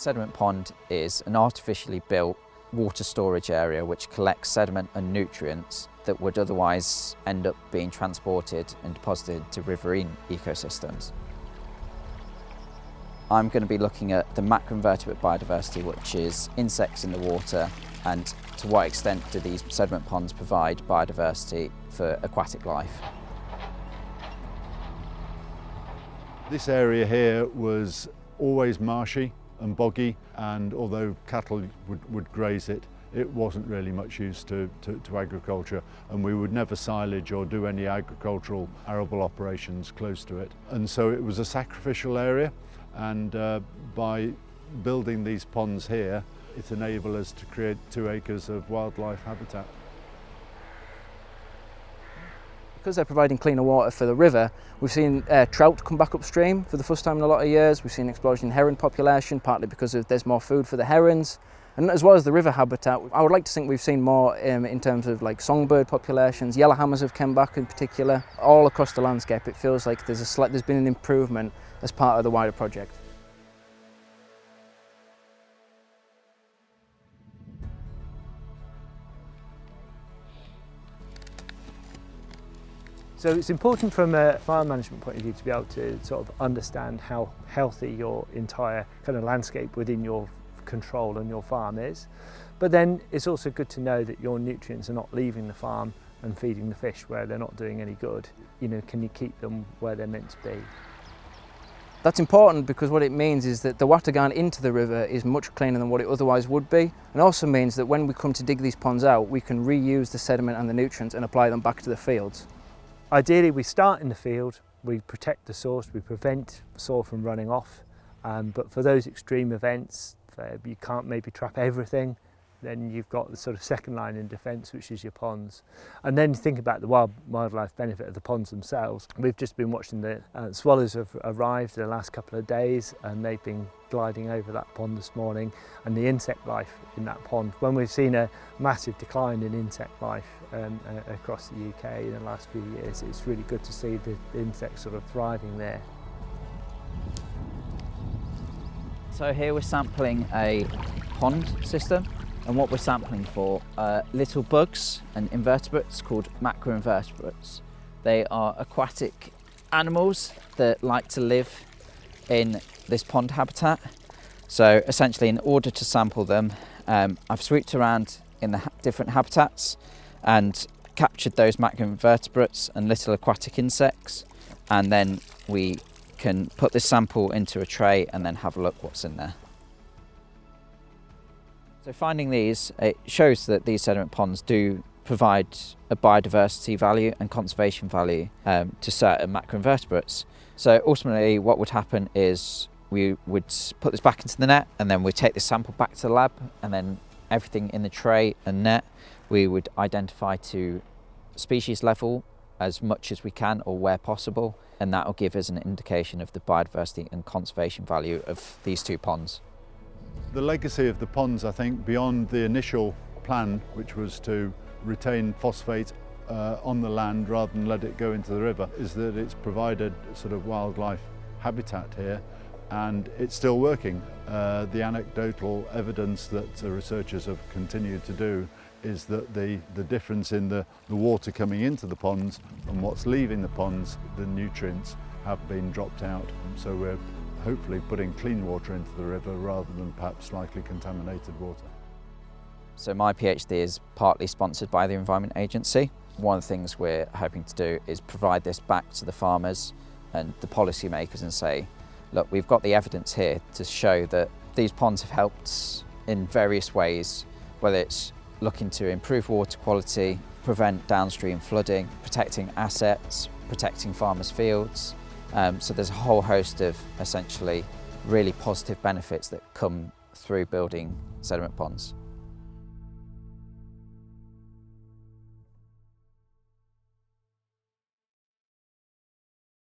Sediment pond is an artificially built water storage area which collects sediment and nutrients that would otherwise end up being transported and deposited to riverine ecosystems. I'm going to be looking at the macroinvertebrate biodiversity, which is insects in the water, and to what extent do these sediment ponds provide biodiversity for aquatic life. This area here was always marshy and boggy, and although cattle would graze it, it wasn't really much use to agriculture, and we would never silage or do any agricultural arable operations close to it. And so it was a sacrificial area, and by building these ponds here, it enabled us to create 2 acres of wildlife habitat. Because they're providing cleaner water for the river, we've seen trout come back upstream for the first time in a lot of years. We've seen an explosion in heron population, partly because there's more food for the herons. And as well as the river habitat, I would like to think we've seen more in terms of like songbird populations. Yellowhammers have come back in particular. All across the landscape, it feels like there's been an improvement as part of the wider project. So it's important from a farm management point of view to be able to sort of understand how healthy your entire kind of landscape within your control and your farm is. But then it's also good to know that your nutrients are not leaving the farm and feeding the fish where they're not doing any good. You know, can you keep them where they're meant to be? That's important because what it means is that the water going into the river is much cleaner than what it otherwise would be. And also means that when we come to dig these ponds out, we can reuse the sediment and the nutrients and apply them back to the fields. Ideally, we start in the field, we protect the source, we prevent soil from running off. But for those extreme events, you can't maybe trap everything, then you've got the sort of second line in defence, which is your ponds. And then think about the wildlife benefit of the ponds themselves. We've just been watching the swallows have arrived the last couple of days, and they've been gliding over that pond this morning, and the insect life in that pond. When we've seen a massive decline in insect life across the UK in the last few years, it's really good to see the insects sort of thriving there. So here we're sampling a pond system, and what we're sampling for are little bugs and invertebrates called macroinvertebrates. They are aquatic animals that like to live in this pond habitat. So essentially, in order to sample them, I've swooped around in the different habitats and captured those macroinvertebrates and little aquatic insects, and then we can put this sample into a tray and then have a look what's in there. So finding these, it shows that these sediment ponds do provide a biodiversity value and conservation value to certain macroinvertebrates. So ultimately what would happen is we would put this back into the net, and then we take this sample back to the lab, and then everything in the tray and net we would identify to species level as much as we can or where possible, and that will give us an indication of the biodiversity and conservation value of these 2 ponds. The legacy of the ponds, I think, beyond the initial plan, which was to retain phosphate on the land rather than let it go into the river, is that it's provided sort of wildlife habitat here, and it's still working. The anecdotal evidence that the researchers have continued to do is that the difference in the water coming into the ponds and what's leaving the ponds, the nutrients have been dropped out. So we're hopefully putting clean water into the river rather than perhaps slightly contaminated water. So my PhD is partly sponsored by the Environment Agency. One of the things we're hoping to do is provide this back to the farmers and the policymakers and say, look, we've got the evidence here to show that these ponds have helped in various ways, whether it's looking to improve water quality, prevent downstream flooding, protecting assets, protecting farmers' fields. So there's a whole host of essentially really positive benefits that come through building sediment ponds.